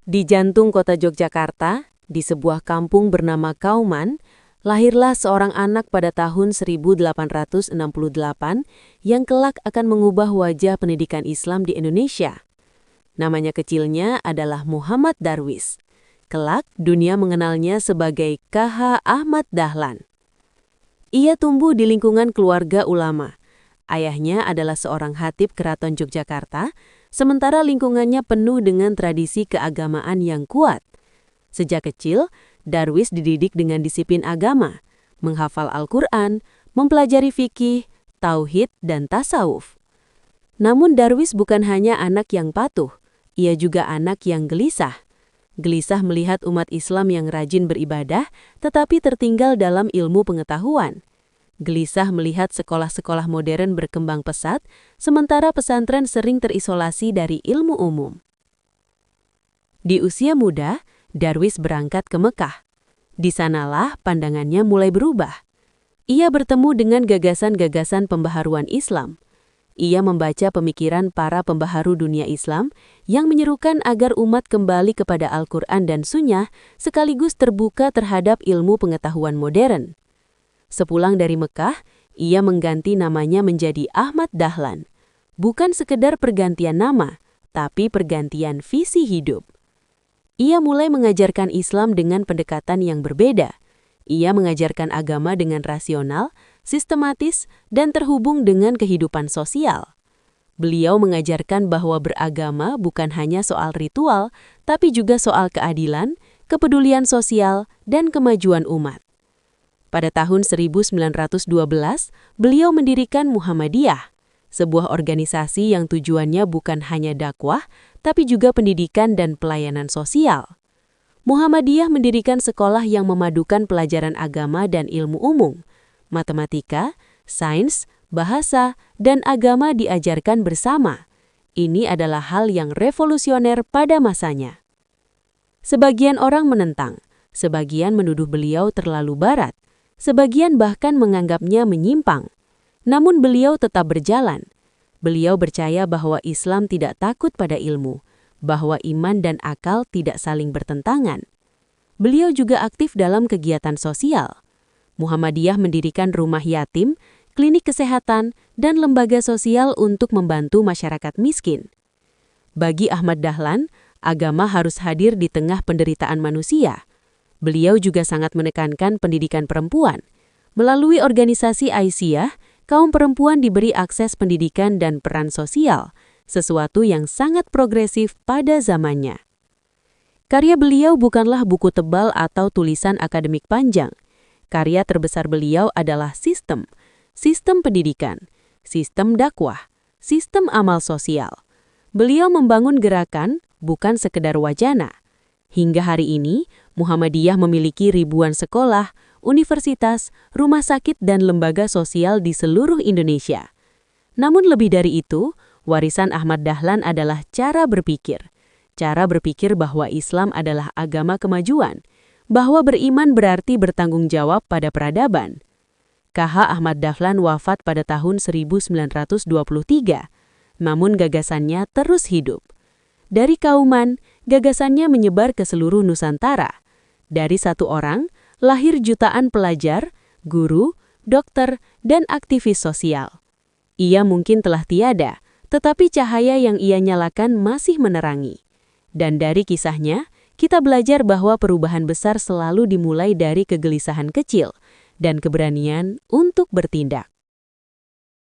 Di jantung kota Yogyakarta, di sebuah kampung bernama Kauman, lahirlah seorang anak pada tahun 1868 yang kelak akan mengubah wajah pendidikan Islam di Indonesia. Namanya kecilnya adalah Muhammad Darwis. Kelak, dunia mengenalnya sebagai K.H. Ahmad Dahlan. Ia tumbuh di lingkungan keluarga ulama. Ayahnya adalah seorang khatib Keraton Yogyakarta, sementara lingkungannya penuh dengan tradisi keagamaan yang kuat. Sejak kecil, Darwis dididik dengan disiplin agama, menghafal Al-Quran, mempelajari fikih, tauhid, dan tasawuf. Namun Darwis bukan hanya anak yang patuh, ia juga anak yang gelisah. Gelisah melihat umat Islam yang rajin beribadah, tetapi tertinggal dalam ilmu pengetahuan. Gelisah melihat sekolah-sekolah modern berkembang pesat, sementara pesantren sering terisolasi dari ilmu umum. Di usia muda, Darwis berangkat ke Mekah. Di sanalah pandangannya mulai berubah. Ia bertemu dengan gagasan-gagasan pembaharuan Islam. Ia membaca pemikiran para pembaharu dunia Islam yang menyerukan agar umat kembali kepada Al-Quran dan Sunnah sekaligus terbuka terhadap ilmu pengetahuan modern. Sepulang dari Mekah, ia mengganti namanya menjadi Ahmad Dahlan. Bukan sekedar pergantian nama, tapi pergantian visi hidup. Ia mulai mengajarkan Islam dengan pendekatan yang berbeda. Ia mengajarkan agama dengan rasional, sistematis, dan terhubung dengan kehidupan sosial. Beliau mengajarkan bahwa beragama bukan hanya soal ritual, tapi juga soal keadilan, kepedulian sosial, dan kemajuan umat. Pada tahun 1912, beliau mendirikan Muhammadiyah, sebuah organisasi yang tujuannya bukan hanya dakwah, tapi juga pendidikan dan pelayanan sosial. Muhammadiyah mendirikan sekolah yang memadukan pelajaran agama dan ilmu umum. Matematika, sains, bahasa, dan agama diajarkan bersama. Ini adalah hal yang revolusioner pada masanya. Sebagian orang menentang, sebagian menuduh beliau terlalu barat. Sebagian bahkan menganggapnya menyimpang. Namun beliau tetap berjalan. Beliau percaya bahwa Islam tidak takut pada ilmu, bahwa iman dan akal tidak saling bertentangan. Beliau juga aktif dalam kegiatan sosial. Muhammadiyah mendirikan rumah yatim, klinik kesehatan, dan lembaga sosial untuk membantu masyarakat miskin. Bagi Ahmad Dahlan, agama harus hadir di tengah penderitaan manusia. Beliau juga sangat menekankan pendidikan perempuan. Melalui organisasi Aisyah, kaum perempuan diberi akses pendidikan dan peran sosial, sesuatu yang sangat progresif pada zamannya. Karya beliau bukanlah buku tebal atau tulisan akademik panjang. Karya terbesar beliau adalah sistem pendidikan, sistem dakwah, sistem amal sosial. Beliau membangun gerakan, bukan sekedar wacana. Hingga hari ini, Muhammadiyah memiliki ribuan sekolah, universitas, rumah sakit, dan lembaga sosial di seluruh Indonesia. Namun lebih dari itu, warisan Ahmad Dahlan adalah cara berpikir. Cara berpikir bahwa Islam adalah agama kemajuan, bahwa beriman berarti bertanggung jawab pada peradaban. K.H. Ahmad Dahlan wafat pada tahun 1923, namun gagasannya terus hidup. Dari Kauman, gagasannya menyebar ke seluruh Nusantara. Dari satu orang, lahir jutaan pelajar, guru, dokter, dan aktivis sosial. Ia mungkin telah tiada, tetapi cahaya yang ia nyalakan masih menerangi. Dan dari kisahnya, kita belajar bahwa perubahan besar selalu dimulai dari kegelisahan kecil dan keberanian untuk bertindak.